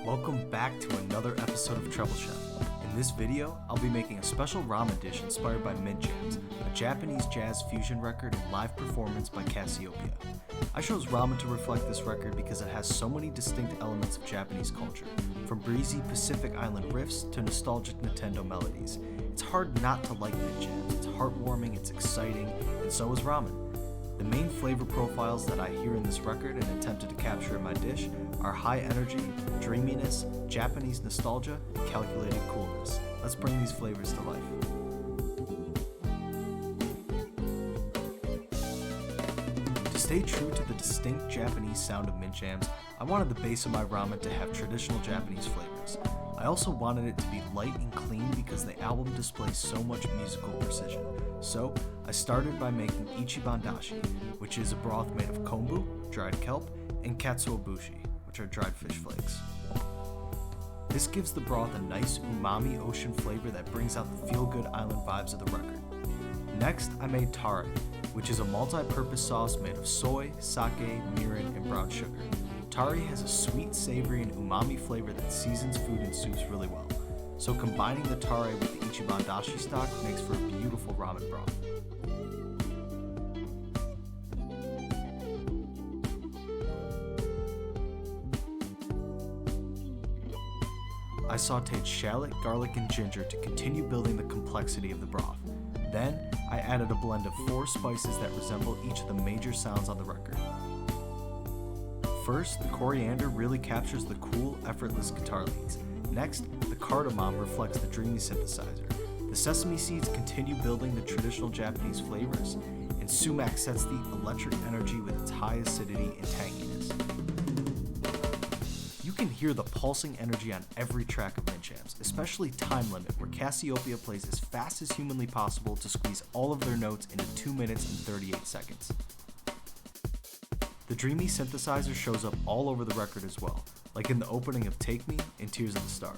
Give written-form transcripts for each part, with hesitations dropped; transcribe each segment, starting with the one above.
Welcome back to another episode of Treble Chef. In this video, I'll be making a special ramen dish inspired by Mint Jams, a Japanese jazz fusion record and live performance by Casiopea. I chose ramen to reflect this record because it has so many distinct elements of Japanese culture, from breezy Pacific Island riffs to nostalgic Nintendo melodies. It's hard not to like Mint Jams. It's heartwarming, it's exciting, and so is ramen. The main flavor profiles that I hear in this record and attempted to capture in my dish are high energy, dreaminess, Japanese nostalgia, and calculated coolness. Let's bring these flavors to life. To stay true to the distinct Japanese sound of Mint Jams, I wanted the base of my ramen to have traditional Japanese flavors. I also wanted it to be light and clean because the album displays so much musical precision. So, I started by making ichiban dashi, which is a broth made of kombu, dried kelp, and katsuobushi, which are dried fish flakes. This gives the broth a nice umami ocean flavor that brings out the feel-good island vibes of the record. Next, I made tare, which is a multi-purpose sauce made of soy, sake, mirin, and brown sugar. Tare has a sweet, savory, and umami flavor that seasons food and soups really well. So combining the tare with the ichiban dashi stock makes for a beautiful ramen broth. I sauteed shallot, garlic, and ginger to continue building the complexity of the broth. Then, I added a blend of 4 spices that resemble each of the major sounds on the record. First, the coriander really captures the cool, effortless guitar leads. Next, the cardamom reflects the dreamy synthesizer. The sesame seeds continue building the traditional Japanese flavors, and sumac sets the electric energy with its high acidity and tanginess. You can hear the pulsing energy on every track of Mint Jams, especially Time Limit, where Casiopea plays as fast as humanly possible to squeeze all of their notes into 2 minutes and 38 seconds. The dreamy synthesizer shows up all over the record as well, like in the opening of Take Me and Tears of the Star.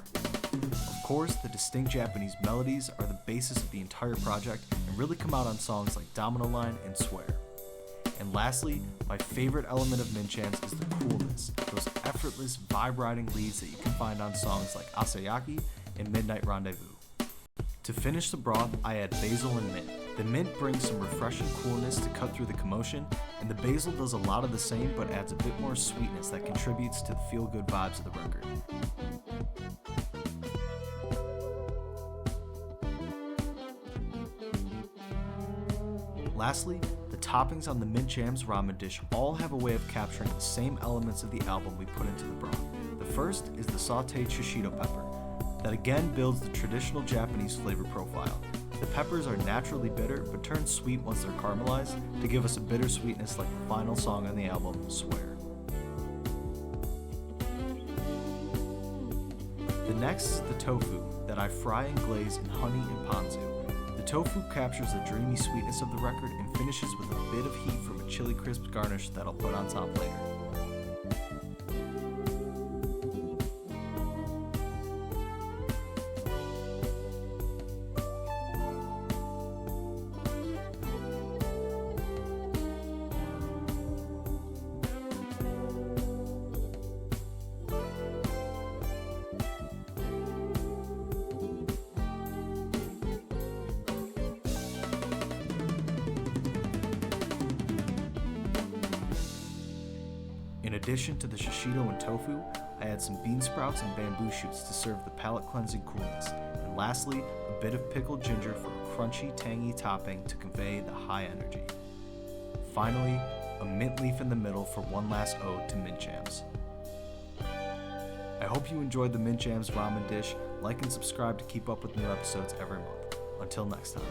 Of course, the distinct Japanese melodies are the basis of the entire project and really come out on songs like Domino Line and Swear. And lastly, my favorite element of Mint Jams is the coolness, those effortless, vibe-riding leads that you can find on songs like Asayaki and Midnight Rendezvous. To finish the broth, I add basil and mint. The mint brings some refreshing coolness to cut through the commotion, and the basil does a lot of the same but adds a bit more sweetness that contributes to the feel-good vibes of the record. Lastly, the toppings on the Mint Jams ramen dish all have a way of capturing the same elements of the album we put into the broth. The first is the sauteed shishito pepper, that again builds the traditional Japanese flavor profile. The peppers are naturally bitter but turn sweet once they're caramelized to give us a bittersweetness like the final song on the album, Swear. The next is the tofu that I fry and glaze in honey and ponzu. The tofu captures the dreamy sweetness of the record and finishes with a bit of heat from a chili crisp garnish that I'll put on top later. In addition to the shishito and tofu, I add some bean sprouts and bamboo shoots to serve the palate-cleansing coolness, and lastly, a bit of pickled ginger for a crunchy, tangy topping to convey the high energy. Finally, a mint leaf in the middle for one last ode to Mint Jams. I hope you enjoyed the Mint Jams ramen dish. Like and subscribe to keep up with new episodes every month. Until next time.